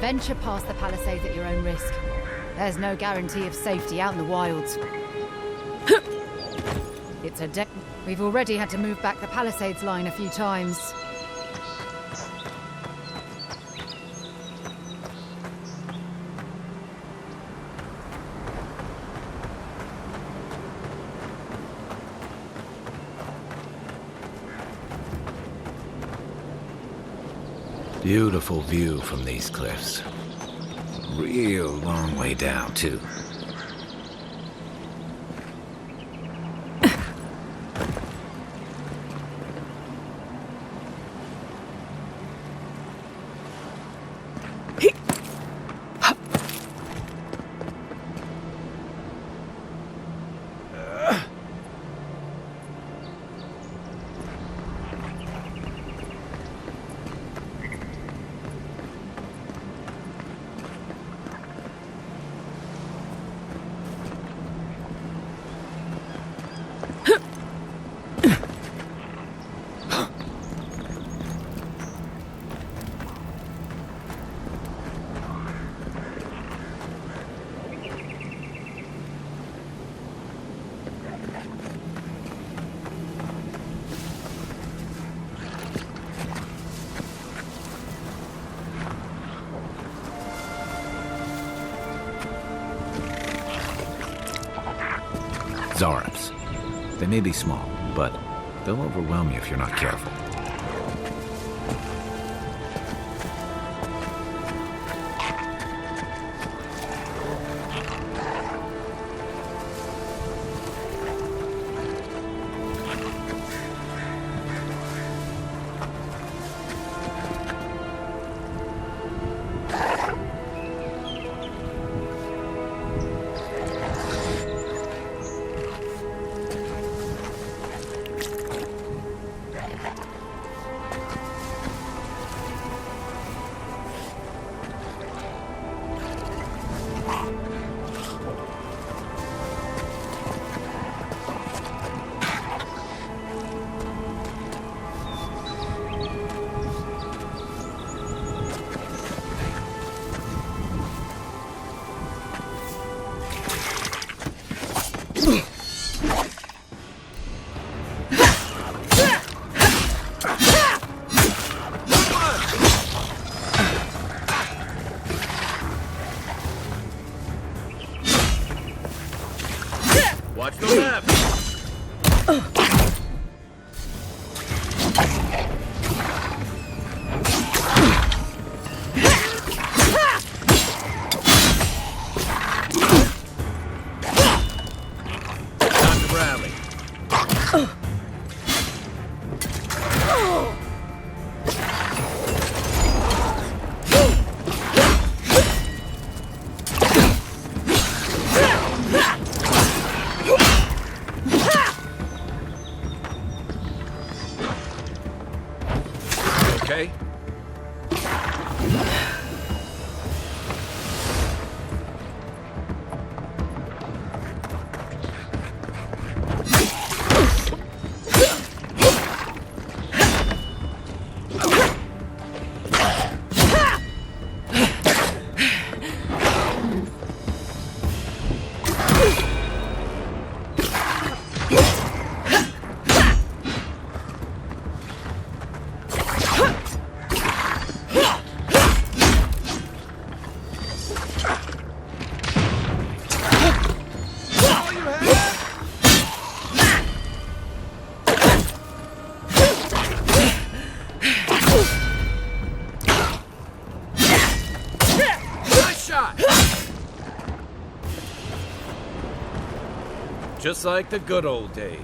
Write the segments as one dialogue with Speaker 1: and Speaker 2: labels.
Speaker 1: venture past the palisades at your own risk. There's no guarantee of safety out in the wilds. It's a deck. We've already had to move back the palisades line a few times.
Speaker 2: Beautiful view from these cliffs. Real long way down, too. Zarps. They may be small, but they'll overwhelm you if you're not careful.
Speaker 3: Watch the left! Time to rally. Okay. Just like the good old days.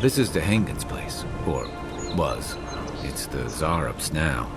Speaker 2: This is the Hengen's place, or was. It's the Zarup's now.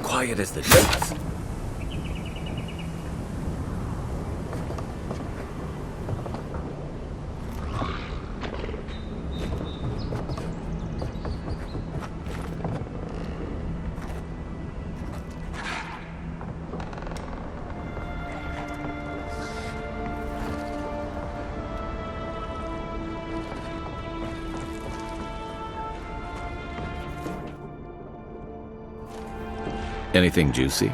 Speaker 2: Quiet as the dust. Anything juicy?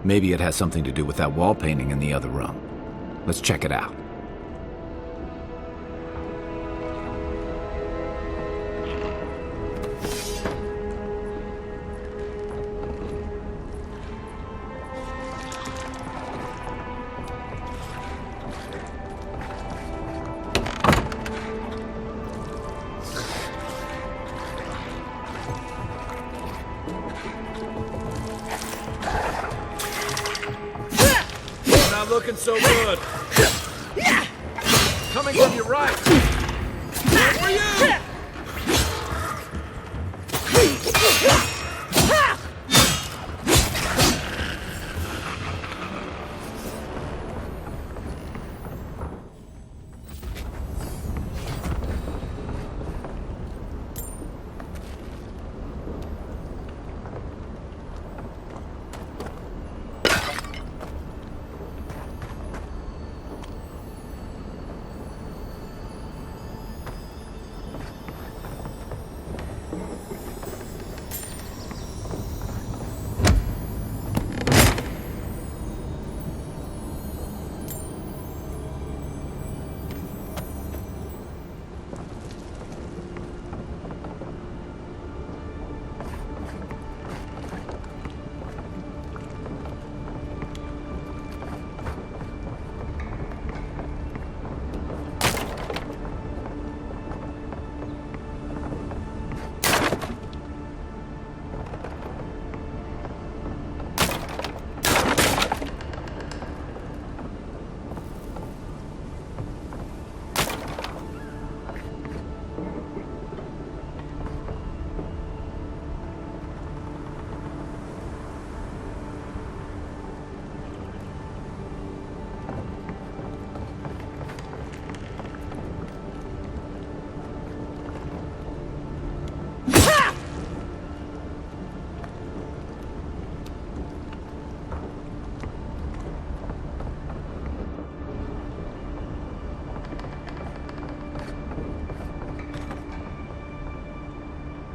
Speaker 2: Maybe it has something to do with that wall painting in the other room. Let's check it out.
Speaker 3: Looking so good. Coming from your right. Where were you?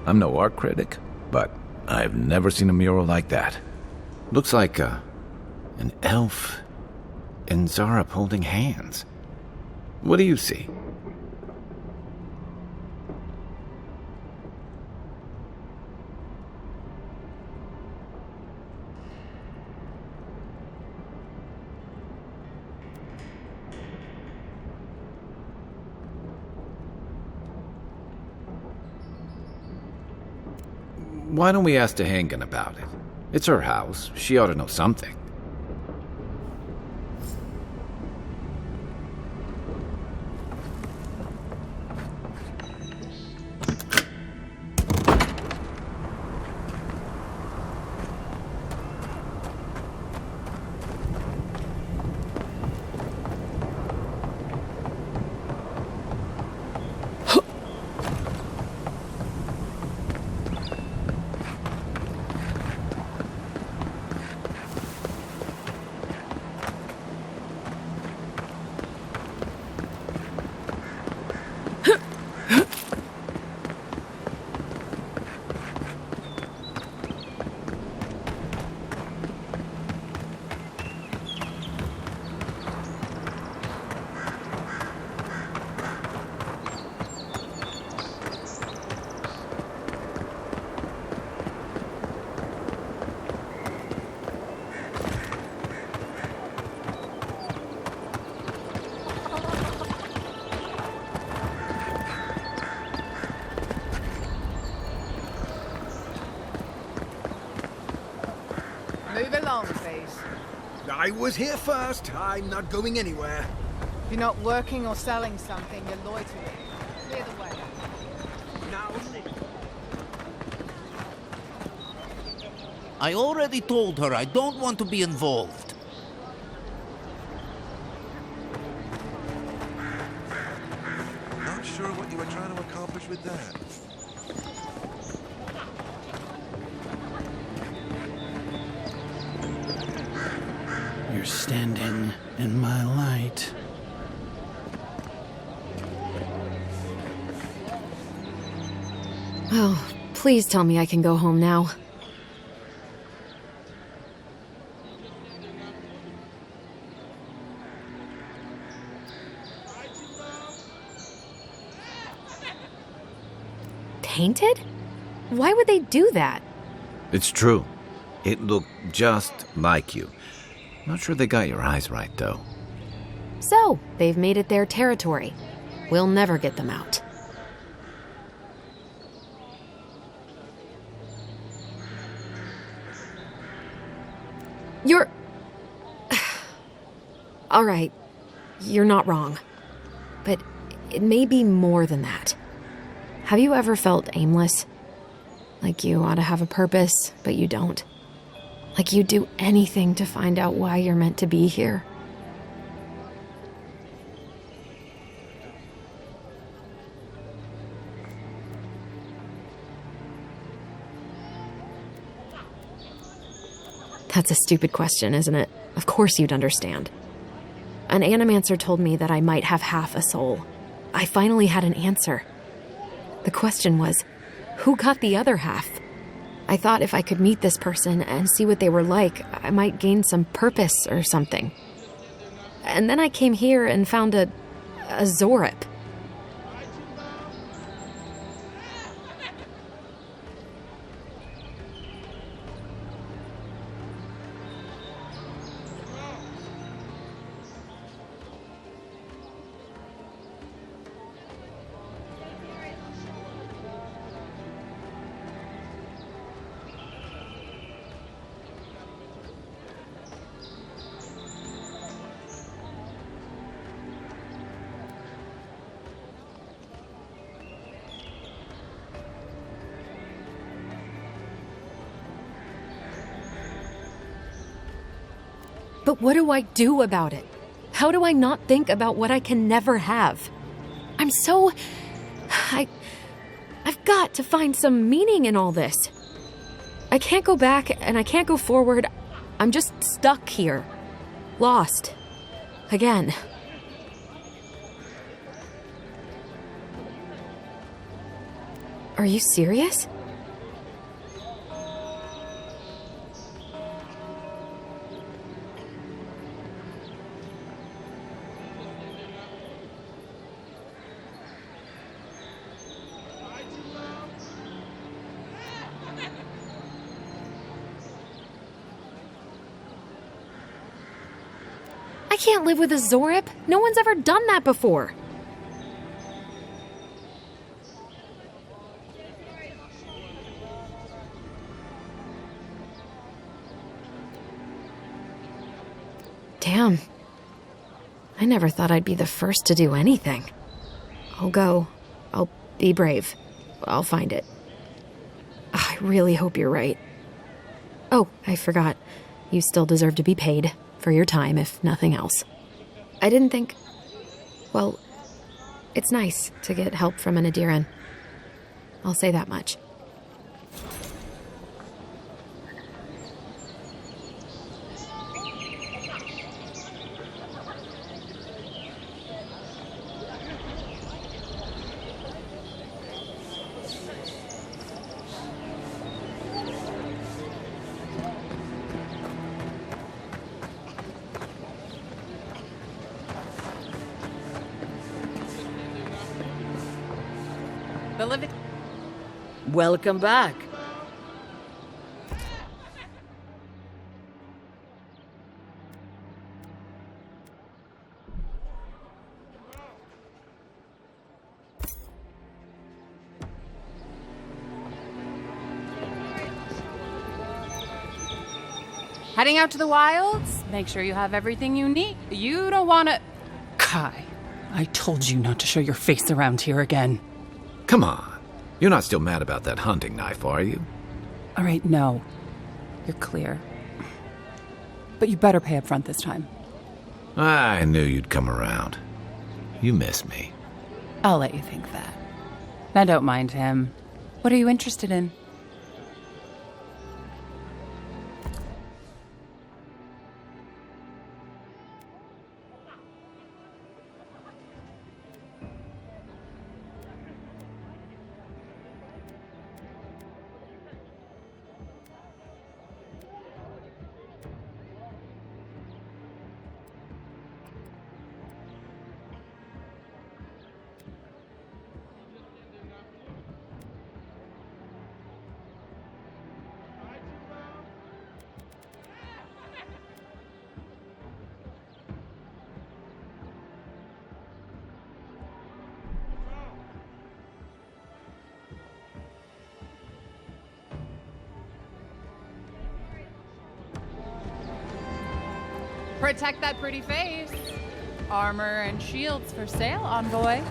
Speaker 2: I'm no art critic, but I've never seen a mural like that. Looks like an elf and Zarep holding hands. What do you see? Why don't we ask Tehangan about it? It's her house. She ought to know something.
Speaker 4: Move along, please.
Speaker 5: I was here first. I'm not going anywhere.
Speaker 4: If you're not working or selling something, you're loitering. Clear the way.
Speaker 5: Now,
Speaker 6: I already told her I don't want to be involved.
Speaker 7: Not sure what you were trying to accomplish with that.
Speaker 8: You're standing in my light.
Speaker 9: Oh, please tell me I can go home now. Tainted? Why would they do that?
Speaker 2: It's true. It looked just like you. Not sure they got your eyes right, though.
Speaker 9: So, they've made it their territory. We'll never get them out. You're... All right, you're not wrong. But it may be more than that. Have you ever felt aimless? Like you ought to have a purpose, but you don't? Like you'd do anything to find out why you're meant to be here? That's a stupid question, isn't it? Of course you'd understand. An animancer told me that I might have half a soul. I finally had an answer. The question was, who got the other half? I thought if I could meet this person and see what they were like, I might gain some purpose or something. And then I came here and found a Zorep. But what do I do about it? How do I not think about what I can never have? I've got to find some meaning in all this. I can't go back and I can't go forward. I'm just stuck here. Lost. Again. Are you serious? I can't live with a Zorip. No one's ever done that before. Damn. I never thought I'd be the first to do anything. I'll go. I'll be brave. I'll find it. I really hope you're right. Oh, I forgot. You still deserve to be paid for your time, if nothing else. I didn't think... Well, it's nice to get help from an Aedyran. I'll say that much.
Speaker 10: Welcome back.
Speaker 11: Heading out to the wilds? Make sure you have everything you need. You don't want to...
Speaker 12: Kai, I told you not to show your face around here again.
Speaker 2: Come on. You're not still mad about that hunting knife, are you?
Speaker 12: All right, no. You're clear. But you better pay up front this time.
Speaker 2: I knew you'd come around. You miss me.
Speaker 12: I'll let you think that. Now don't mind him. What are you interested in?
Speaker 11: Protect that pretty face. Armor and shields for sale, Envoy.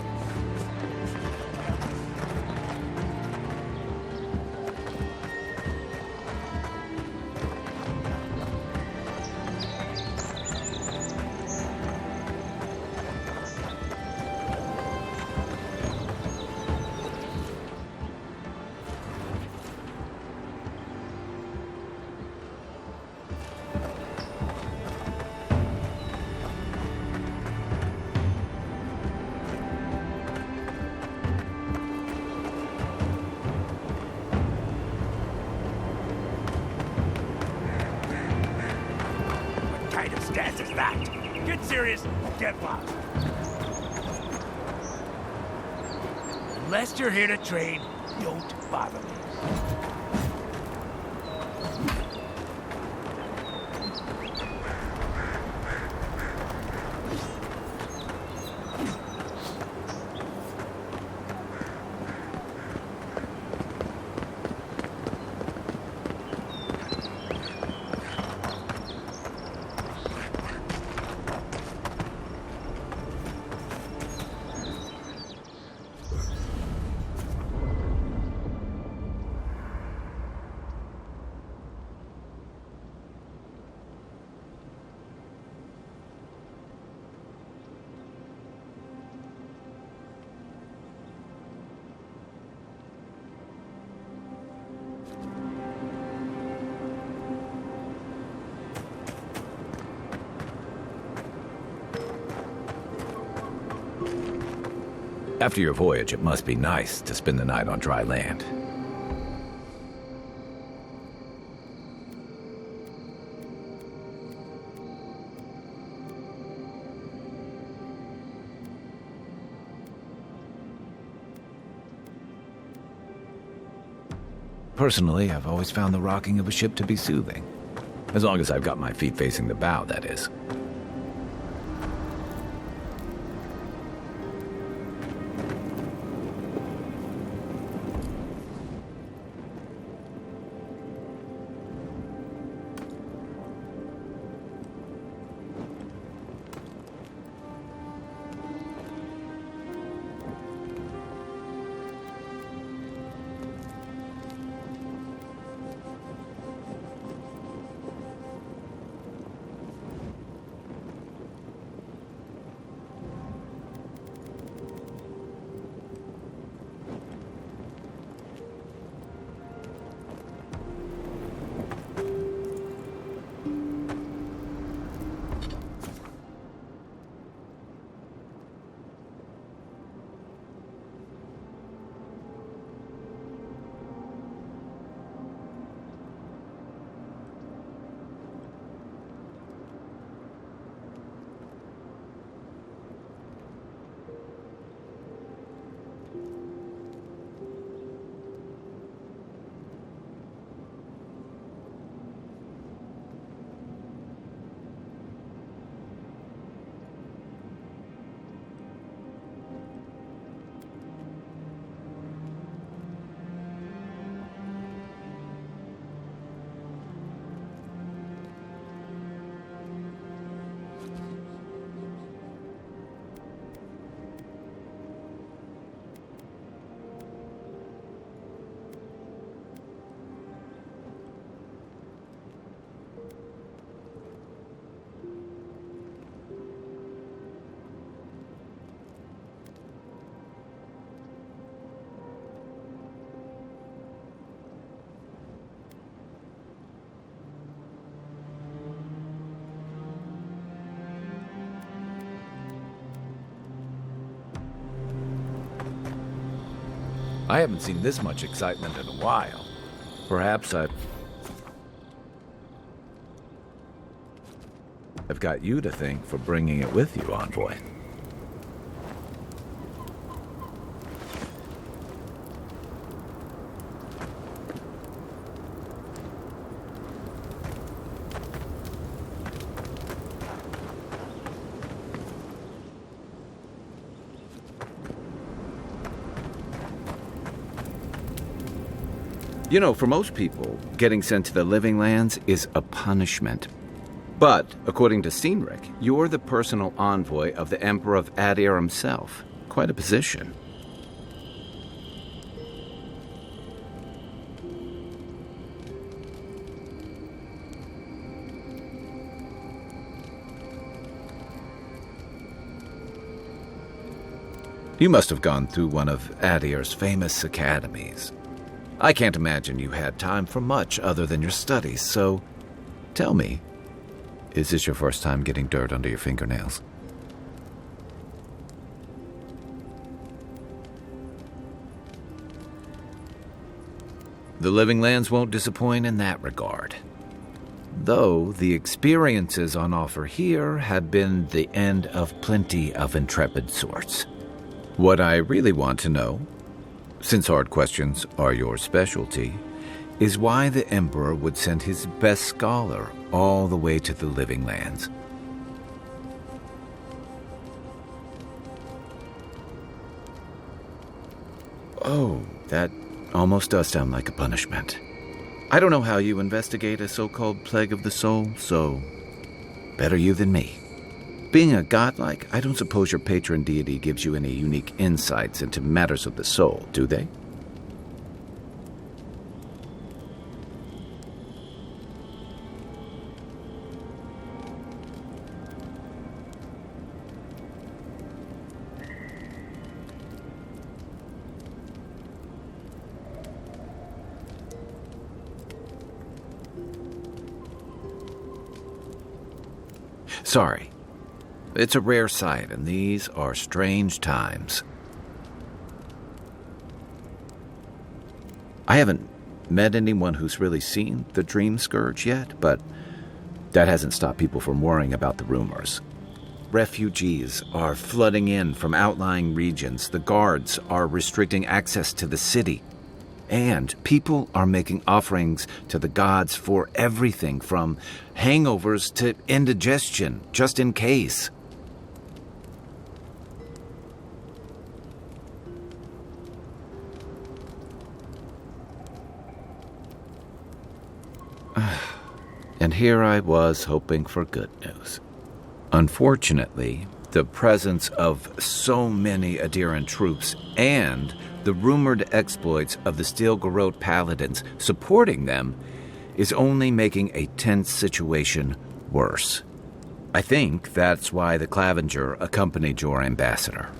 Speaker 3: Get serious, get lost. Unless you're here to trade, don't bother me.
Speaker 2: After your voyage, it must be nice to spend the night on dry land. Personally, I've always found the rocking of a ship to be soothing. As long as I've got my feet facing the bow, that is. I haven't seen this much excitement in a while. Perhaps I've got you to thank for bringing it with you, Envoy. You know, for most people, getting sent to the Living Lands is a punishment. But, according to Steenrick, you're the personal envoy of the Emperor of Aedyr himself. Quite a position. You must have gone through one of Aedyr's famous academies. I can't imagine you had time for much other than your studies, so tell me, is this your first time getting dirt under your fingernails? The Living Lands won't disappoint in that regard. Though the experiences on offer here have been the end of plenty of intrepid sorts. What I really want to know, since hard questions are your specialty, is why the Emperor would send his best scholar all the way to the Living Lands. Oh, that almost does sound like a punishment. I don't know how you investigate a so-called plague of the soul, so better you than me. Being a godlike, I don't suppose your patron deity gives you any unique insights into matters of the soul, do they? Sorry. It's a rare sight, and these are strange times. I haven't met anyone who's really seen the Dreamscourge yet, but that hasn't stopped people from worrying about the rumors. Refugees are flooding in from outlying regions. The guards are restricting access to the city. And people are making offerings to the gods for everything from hangovers to indigestion, just in case. And here I was hoping for good news. Unfortunately, the presence of so many Aedyran troops and the rumored exploits of the Steel Garrote paladins supporting them is only making a tense situation worse. I think that's why the Clavenger accompanied your ambassador.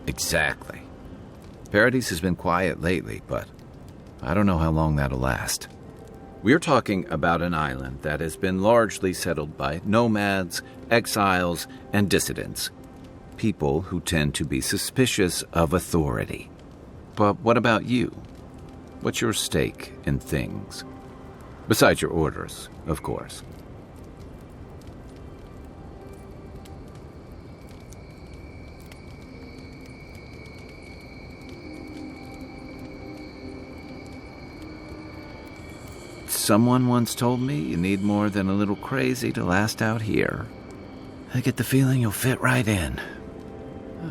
Speaker 2: Exactly. Paradise has been quiet lately, but I don't know how long that'll last. We're talking about an island that has been largely settled by nomads, exiles, and dissidents. People who tend to be suspicious of authority. But what about you? What's your stake in things? Besides your orders, of course. Someone once told me you need more than a little crazy to last out here. I get the feeling you'll fit right in.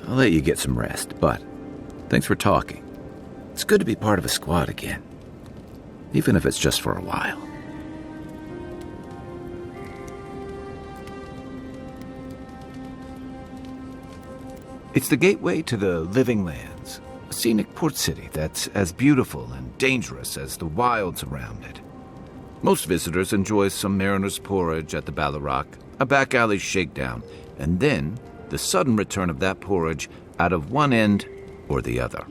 Speaker 2: I'll let you get some rest, but thanks for talking. It's good to be part of a squad again, even if it's just for a while. It's the gateway to the Living Lands, a scenic port city that's as beautiful and dangerous as the wilds around it. Most visitors enjoy some mariner's porridge at the Ballarrock, a back alley shakedown, and then the sudden return of that porridge out of one end or the other.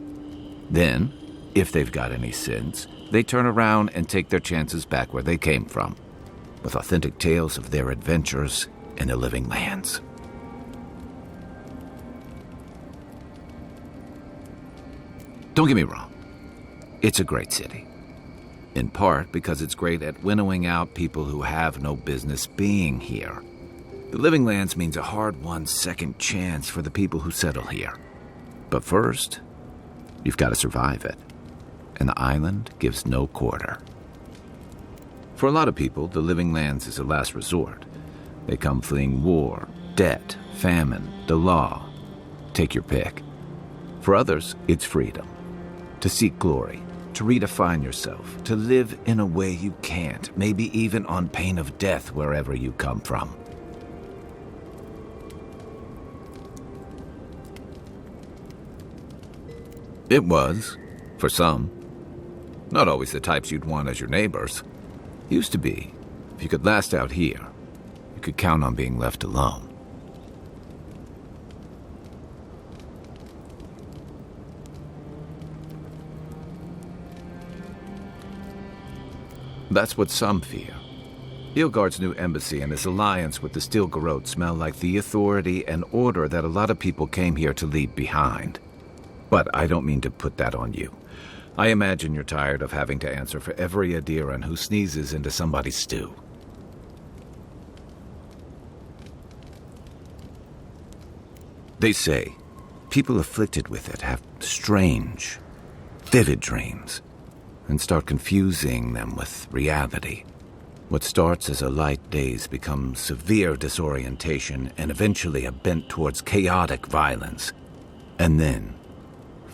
Speaker 2: Then, if they've got any sense, they turn around and take their chances back where they came from, with authentic tales of their adventures in the Living Lands. Don't get me wrong, it's a great city. In part because it's great at winnowing out people who have no business being here. The Living Lands means a hard-won second chance for the people who settle here. But first, you've got to survive it. And the island gives no quarter. For a lot of people, the Living Lands is a last resort. They come fleeing war, debt, famine, the law. Take your pick. For others, it's freedom. To seek glory. To redefine yourself, to live in a way you can't, maybe even on pain of death wherever you come from. It was, for some. Not always the types you'd want as your neighbors. Used to be. If you could last out here, you could count on being left alone. That's what some fear. Ilgard's new embassy and his alliance with the Steel Garrote smell like the authority and order that a lot of people came here to leave behind. But I don't mean to put that on you. I imagine you're tired of having to answer for every Aedyran who sneezes into somebody's stew. They say people afflicted with it have strange, vivid dreams, and start confusing them with reality. What starts as a light daze becomes severe disorientation and eventually a bent towards chaotic violence. And then,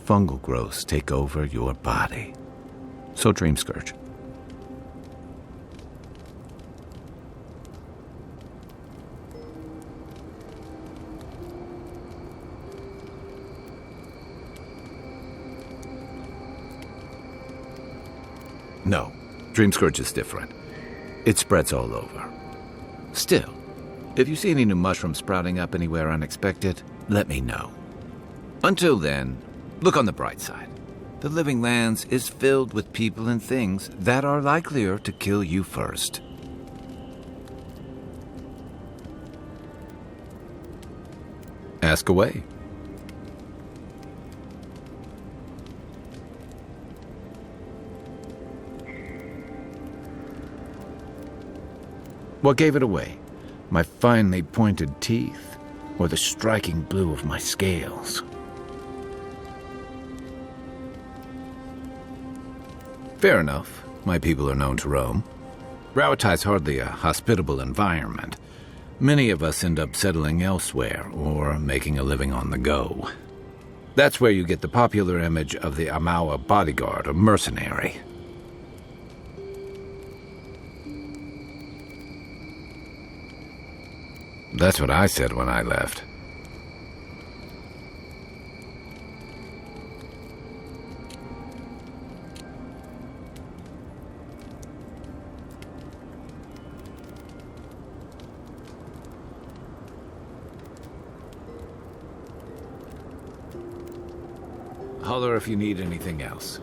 Speaker 2: fungal growths take over your body. So Dreamscourge. No, Dreamscourge is different. It spreads all over. Still, if you see any new mushrooms sprouting up anywhere unexpected, let me know. Until then, look on the bright side. The Living Lands is filled with people and things that are likelier to kill you first. Ask away. What gave it away? My finely pointed teeth, or the striking blue of my scales? Fair enough. My people are known to roam. Rauatai's hardly a hospitable environment. Many of us end up settling elsewhere, or making a living on the go. That's where you get the popular image of the Amawa bodyguard or mercenary. That's what I said when I left. Holler if you need anything else.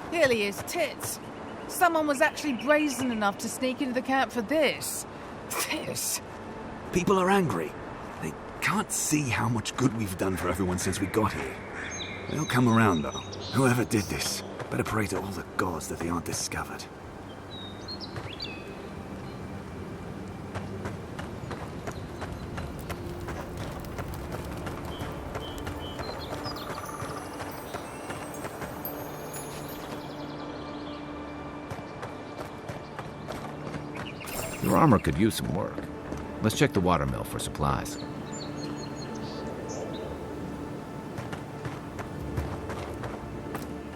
Speaker 4: Clearly his tits. Someone was actually brazen enough to sneak into the camp for this. This.
Speaker 10: People are angry. They can't see how much good we've done for everyone since we got here. They'll come around, though. Whoever did this, better pray to all the gods that they aren't discovered.
Speaker 2: Your armor could use some work. Let's check the watermill for supplies.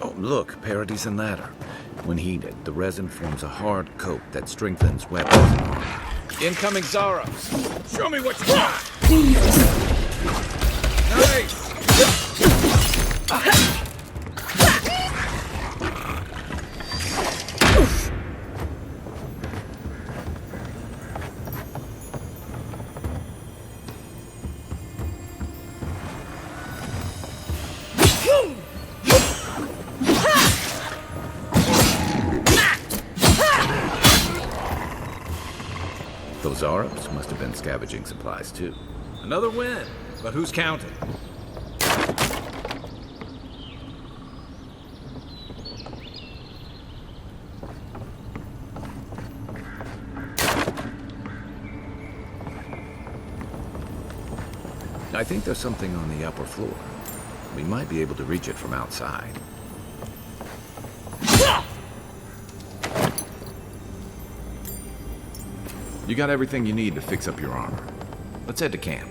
Speaker 2: Oh, look, Paradise and ladder. When heated, the resin forms a hard coat that strengthens weapons and armor. Incoming Zaros! Show me what you got! Nice! Those Arabs must have been scavenging supplies, too. Another win, but who's counting? I think there's something on the upper floor. We might be able to reach it from outside. You got everything you need to fix up your armor. Let's head to camp.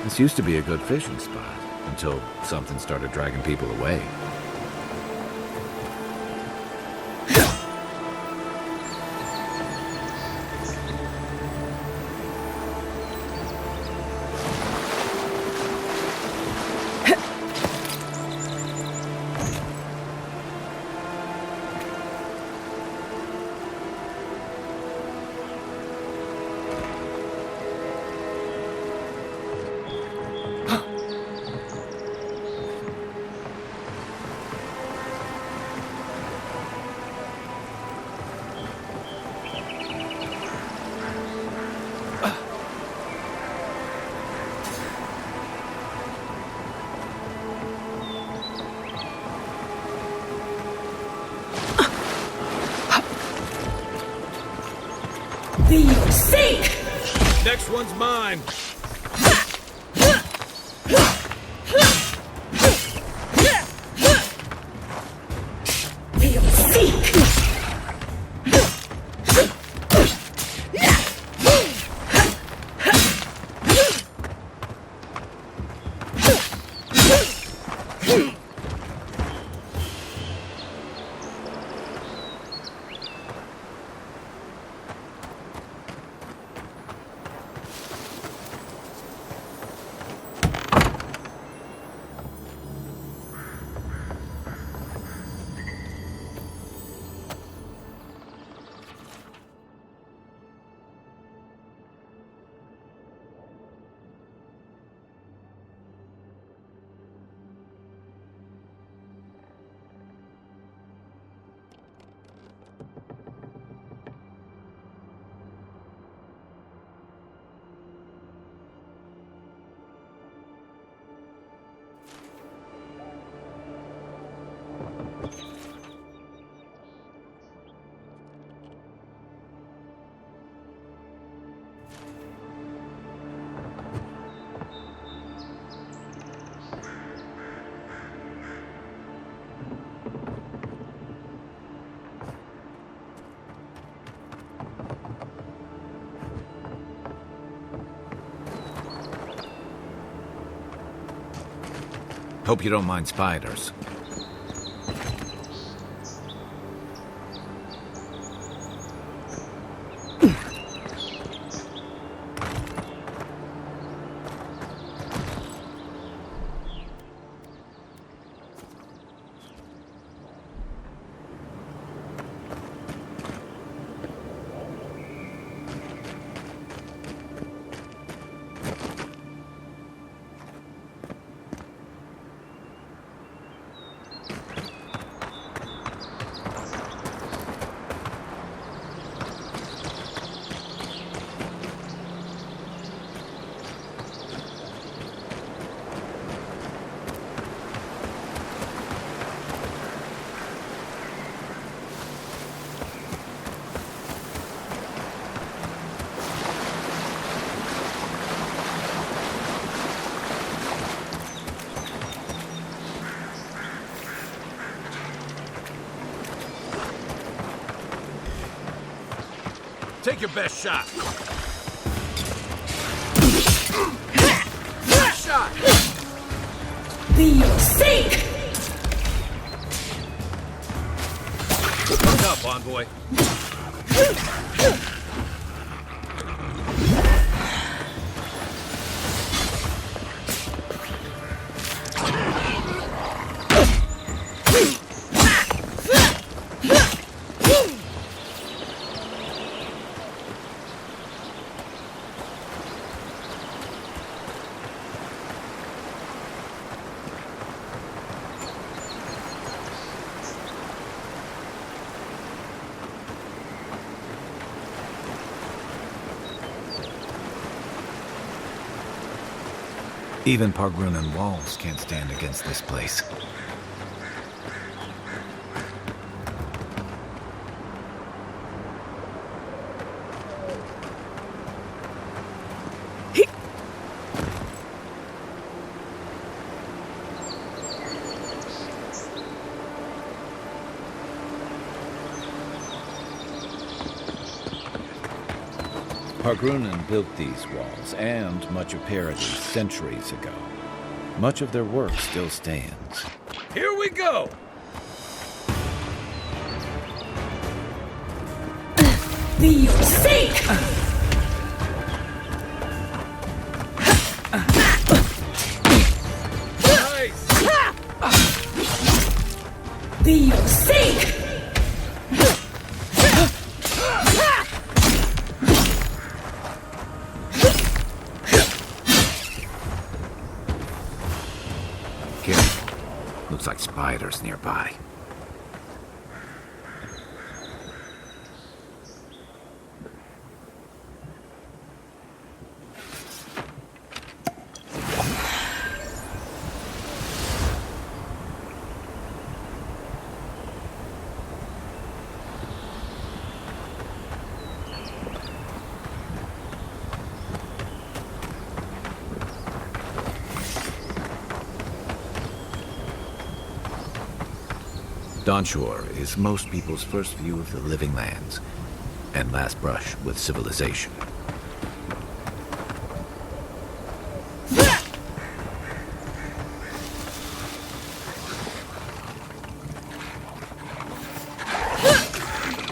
Speaker 2: This used to be a good fishing spot, until something started dragging people away.
Speaker 13: Sink!
Speaker 3: Next one's mine.
Speaker 13: We'll sink!
Speaker 2: Hope you don't mind spiders.
Speaker 3: Take your best shot. Shot.
Speaker 13: We'll sink!
Speaker 3: Look up, Envoy.
Speaker 2: Even Pargrunan walls can't stand against this place. Pargrunen built these walls and much of Paradis centuries ago. Much of their work still stands.
Speaker 3: Here we go!
Speaker 13: Be your sake! Be your sake!
Speaker 2: Careful. Looks like spiders nearby. Dawnshore is most people's first view of the living lands and last brush with civilization.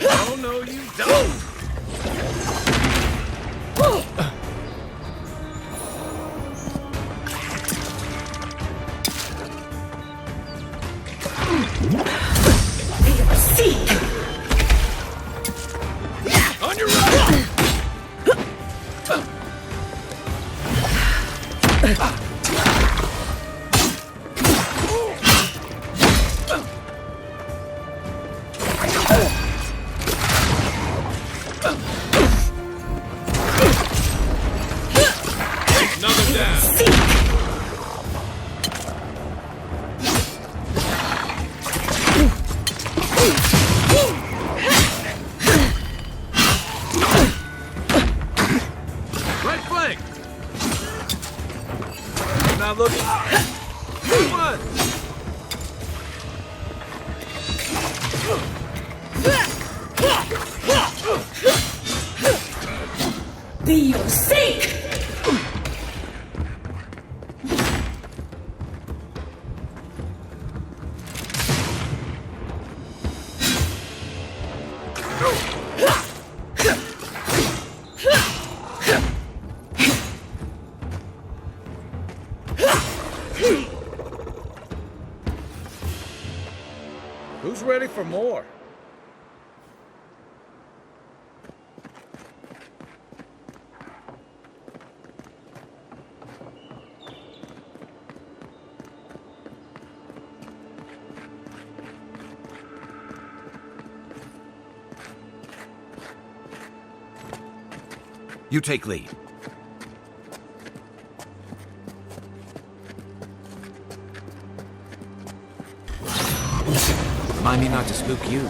Speaker 3: Oh, no, you don't! On your right! Another down! Not looking. Come on.
Speaker 13: Be your sake!
Speaker 3: Who's ready for more?
Speaker 2: You take lead. Remind me not to spook you.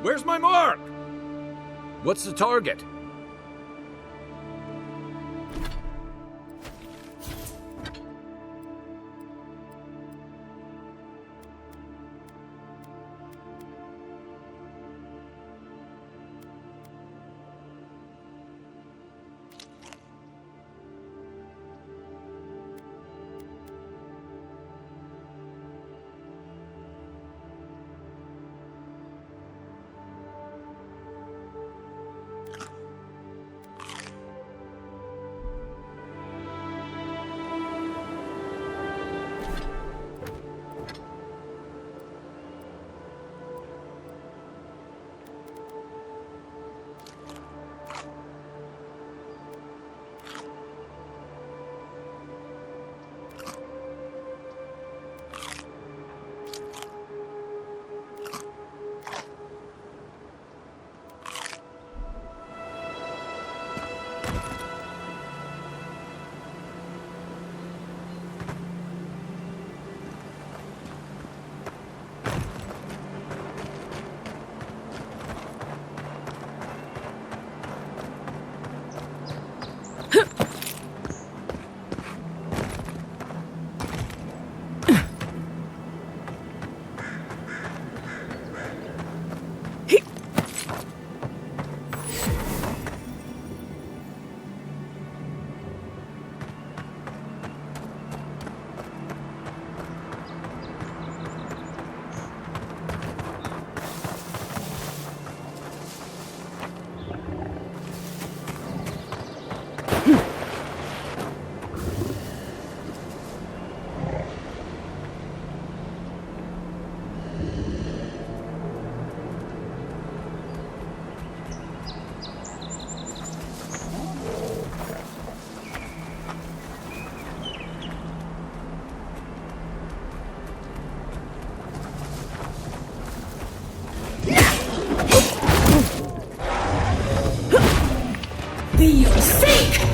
Speaker 3: Where's my mark? What's the target?
Speaker 13: Be your sake!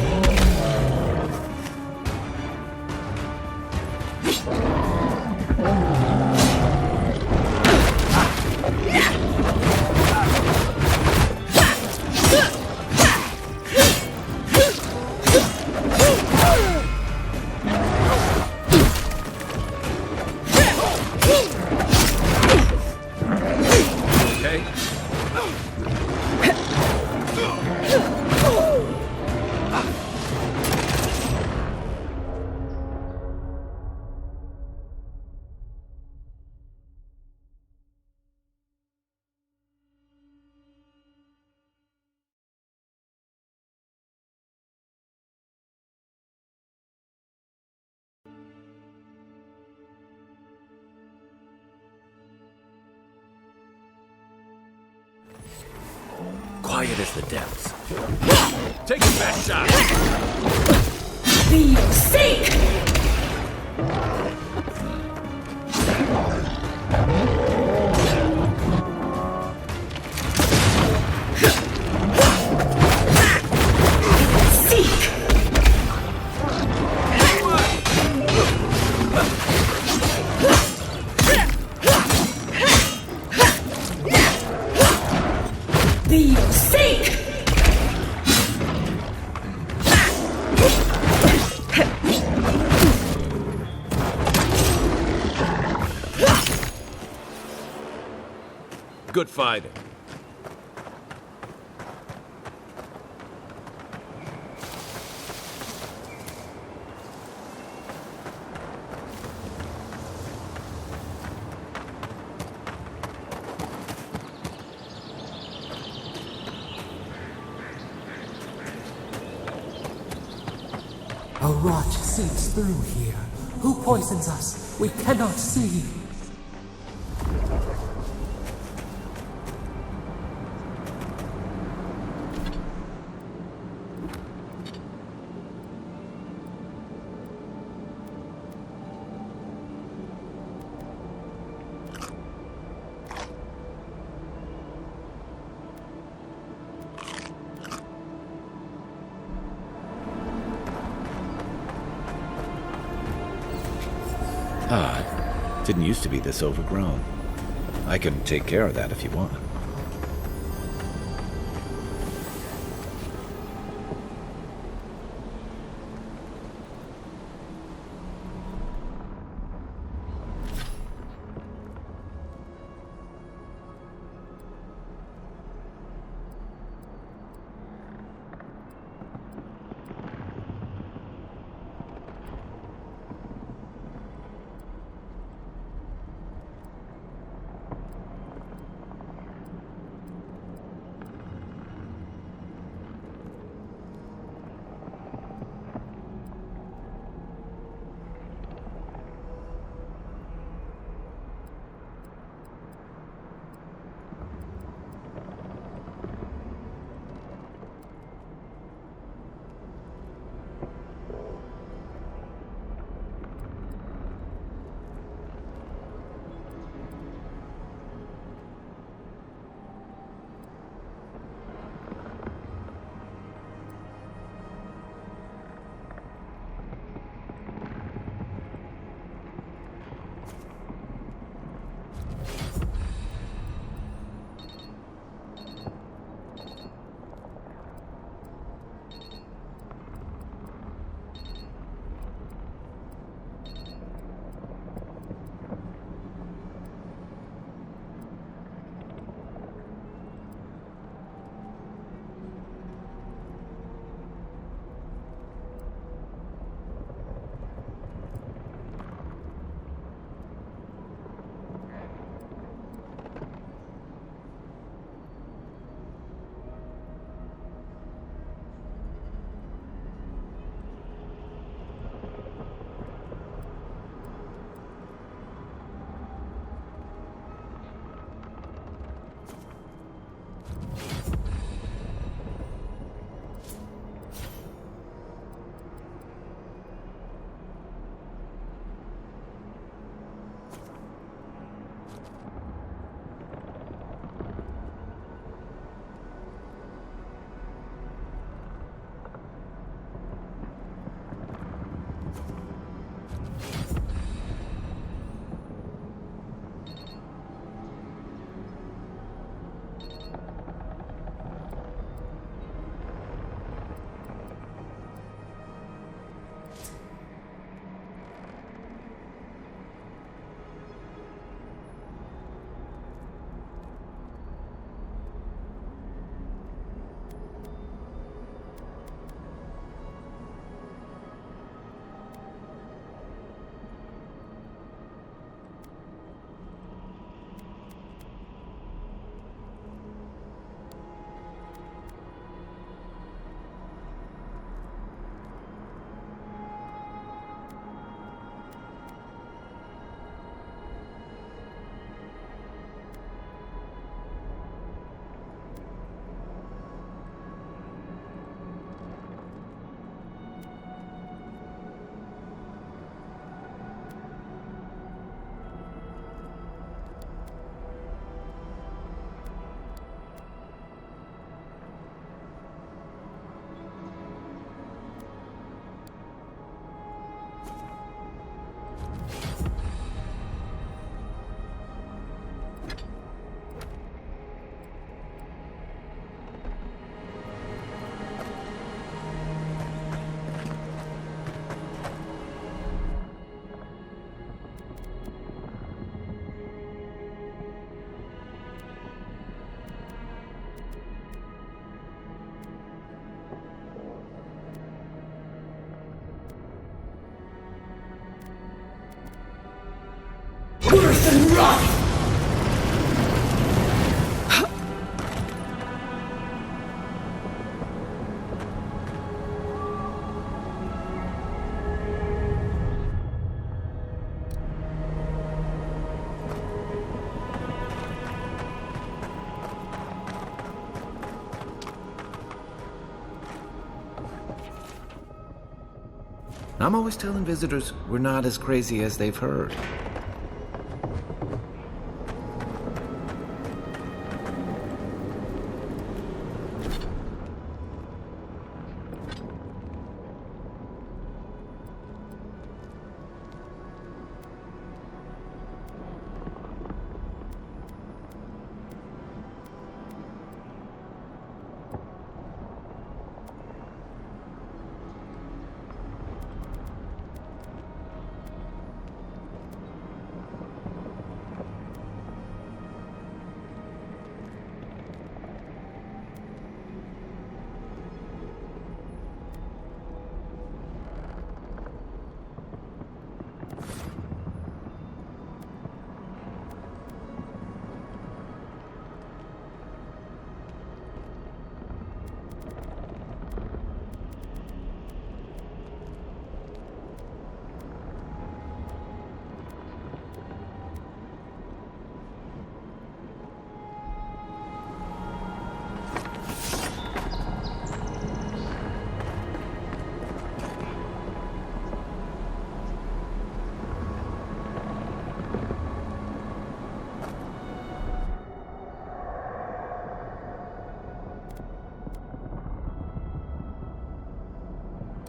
Speaker 3: Quiet as the depths. Take your best shot!
Speaker 13: Be your sake! Seek! Be your sake!
Speaker 3: Good fighting.
Speaker 14: A rot seeps through here. Who poisons us? We cannot see.
Speaker 2: Didn't used to be this overgrown. I can take care of that if you want. I'm always telling visitors we're not as crazy as they've heard.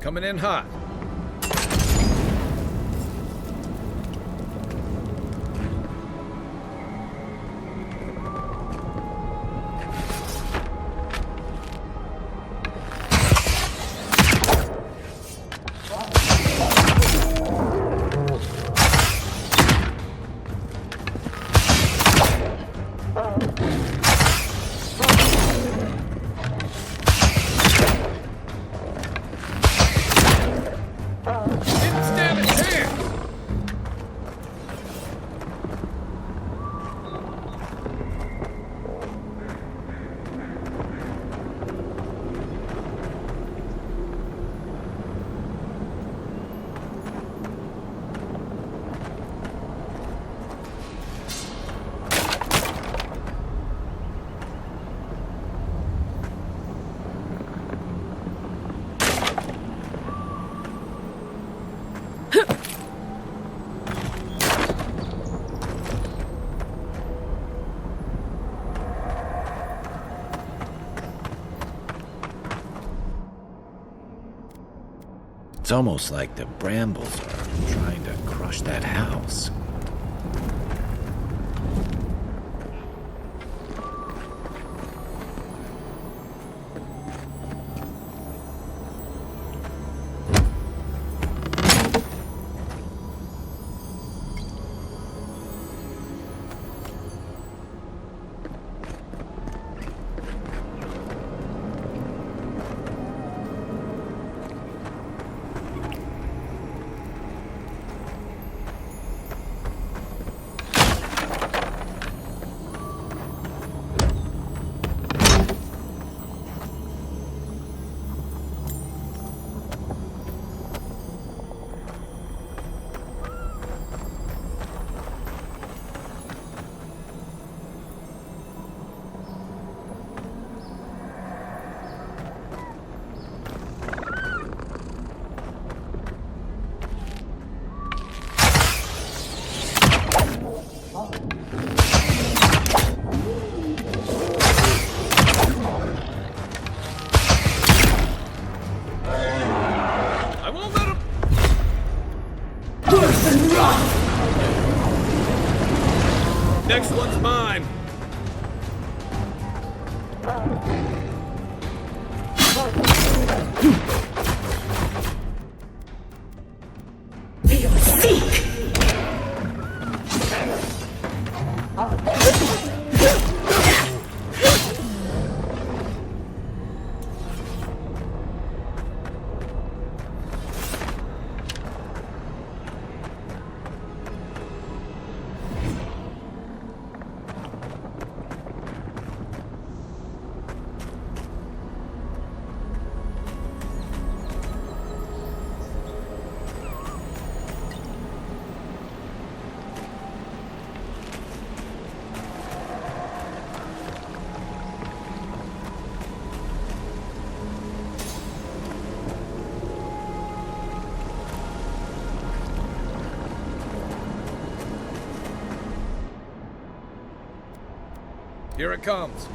Speaker 3: Coming in hot.
Speaker 2: It's almost like the brambles are trying to crush that house.
Speaker 3: Next one's mine. Here it comes.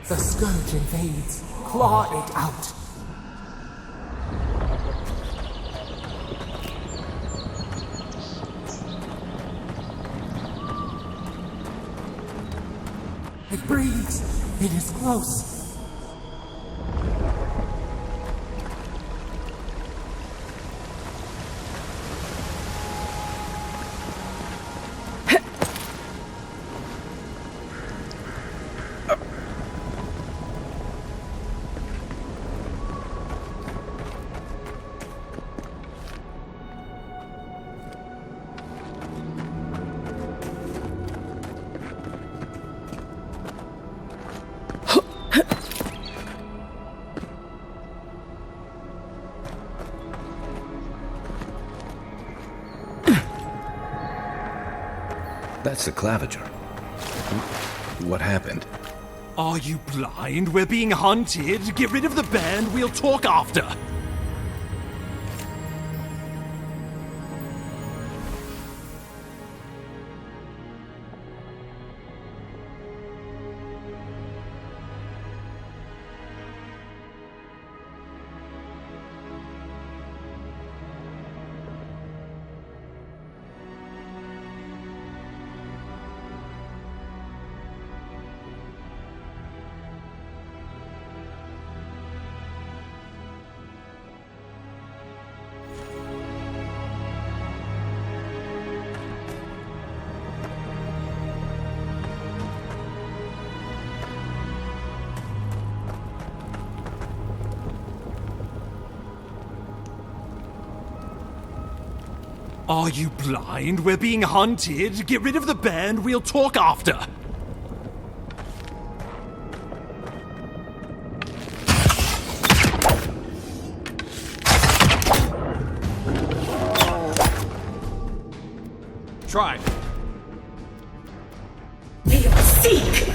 Speaker 14: The scourge invades. Claw it out. It breathes. It is close.
Speaker 2: That's the claviger. What happened?
Speaker 3: Are you blind? We're being hunted. Get rid of the band. We'll talk after. Are you blind? We're being hunted. Get rid of the band. We'll talk after. Try.
Speaker 13: Seek!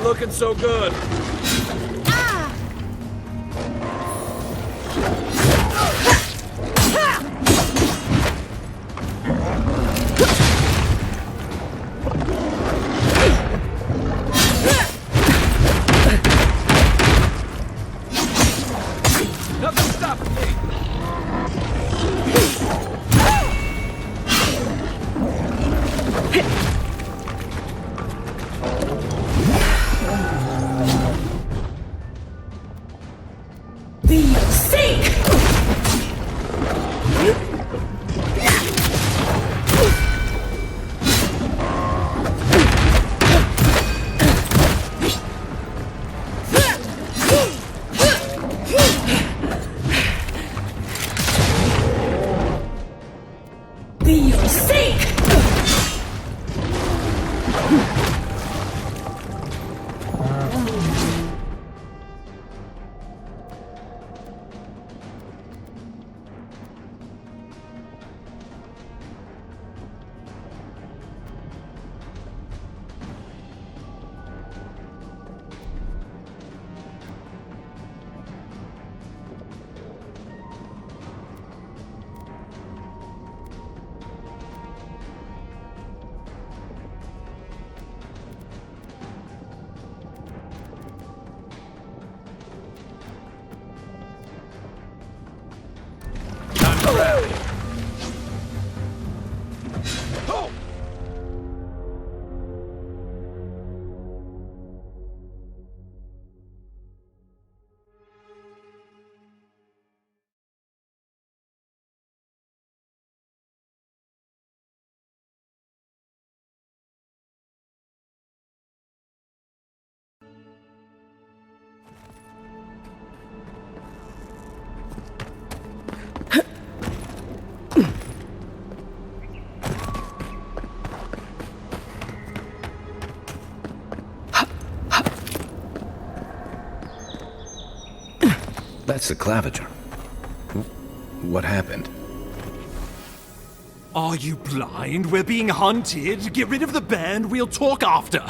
Speaker 3: Looking so good. Nothing stopping me.
Speaker 2: That's the claviger. What happened?
Speaker 3: Are you blind? We're being hunted. Get rid of the bear and we'll talk after.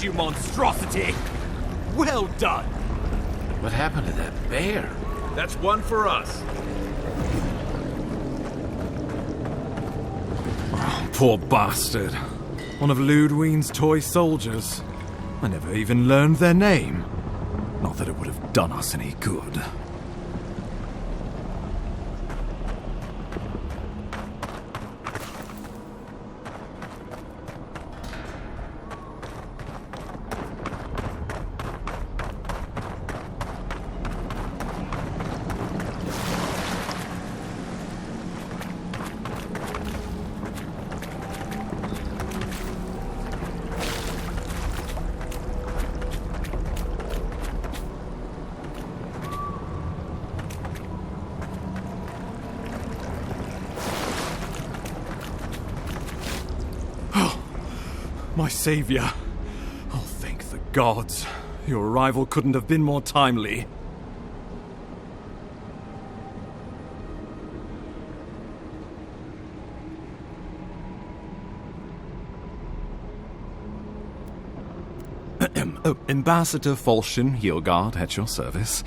Speaker 3: You monstrosity! Well done!
Speaker 2: What happened to that bear?
Speaker 15: That's one for us.
Speaker 3: Oh, poor bastard. One of Ludwine's toy soldiers. I never even learned their name. Not that it would have done us any good. My savior. Oh, thank the gods. Your arrival couldn't have been more timely. Ambassador Falchion Hiergard at your service.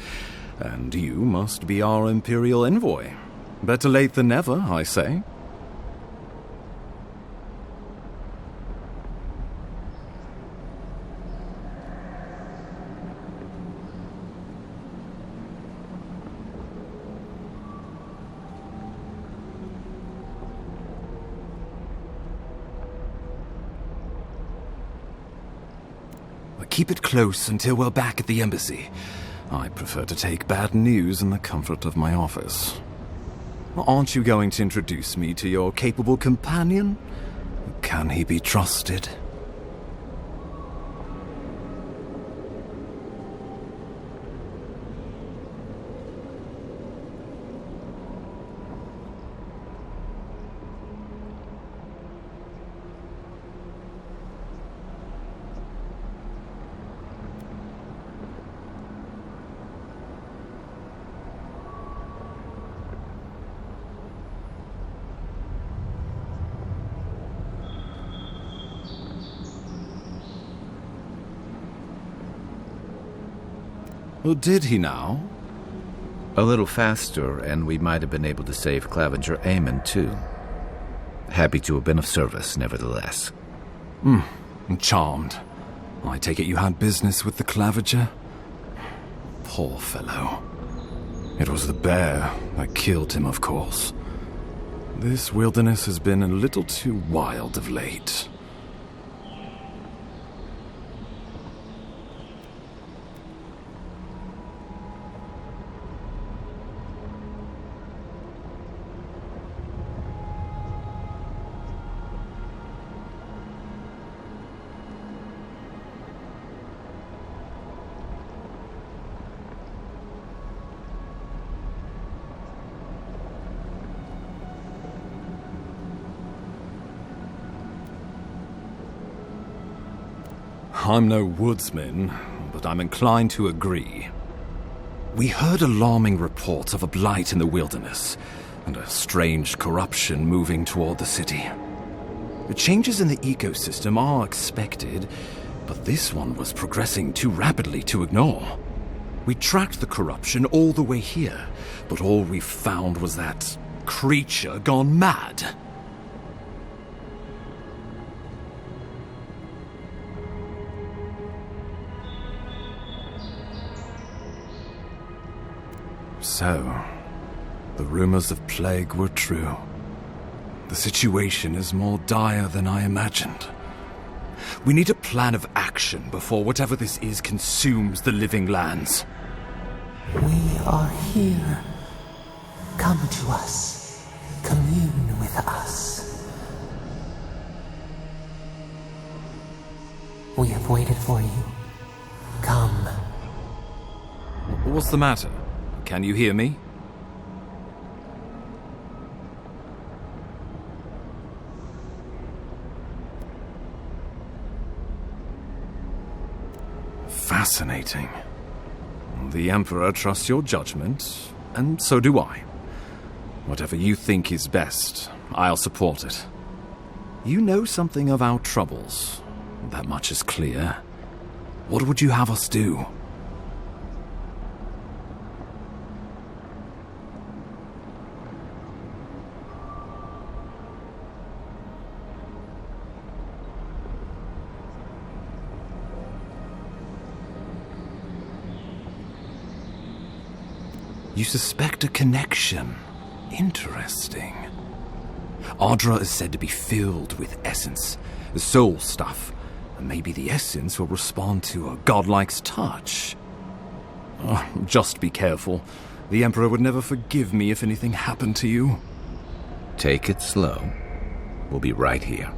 Speaker 3: And you must be our Imperial Envoy. Better late than never, I say. keep it close until we're back at the embassy. I prefer to take bad news in the comfort of my office. Aren't you going to introduce me to your capable companion? Can he be trusted? Well, did he now?
Speaker 2: A little faster, and we might have been able to save Clavenger Aemon, too. Happy to have been of service, nevertheless.
Speaker 3: I'm charmed. I take it you had business with the Clavenger? Poor fellow. It was the bear that killed him, of course. This wilderness has been a little too wild of late. I'm no woodsman, but I'm inclined to agree. We heard alarming reports of a blight in the wilderness, and a strange corruption moving toward the city. The changes in the ecosystem are expected, but this one was progressing too rapidly to ignore. We tracked the corruption all the way here, but all we found was that creature gone mad. So, the rumors of plague were true. The situation is more dire than I imagined. We need a plan of action before whatever this is consumes the living lands.
Speaker 14: We are here. Come to us. Commune with us. We have waited for you. Come.
Speaker 3: What's the matter? Can you hear me? Fascinating. The Emperor trusts your judgment, and so do I. Whatever you think is best, I'll support it. You know something of our troubles. That much is clear. What would you have us do? You suspect a connection. Interesting. Aedyr is said to be filled with essence, the soul stuff, and maybe the essence will respond to a godlike's touch. Oh, just be careful. The Emperor would never forgive me if anything happened to you.
Speaker 2: Take it slow. We'll be right here.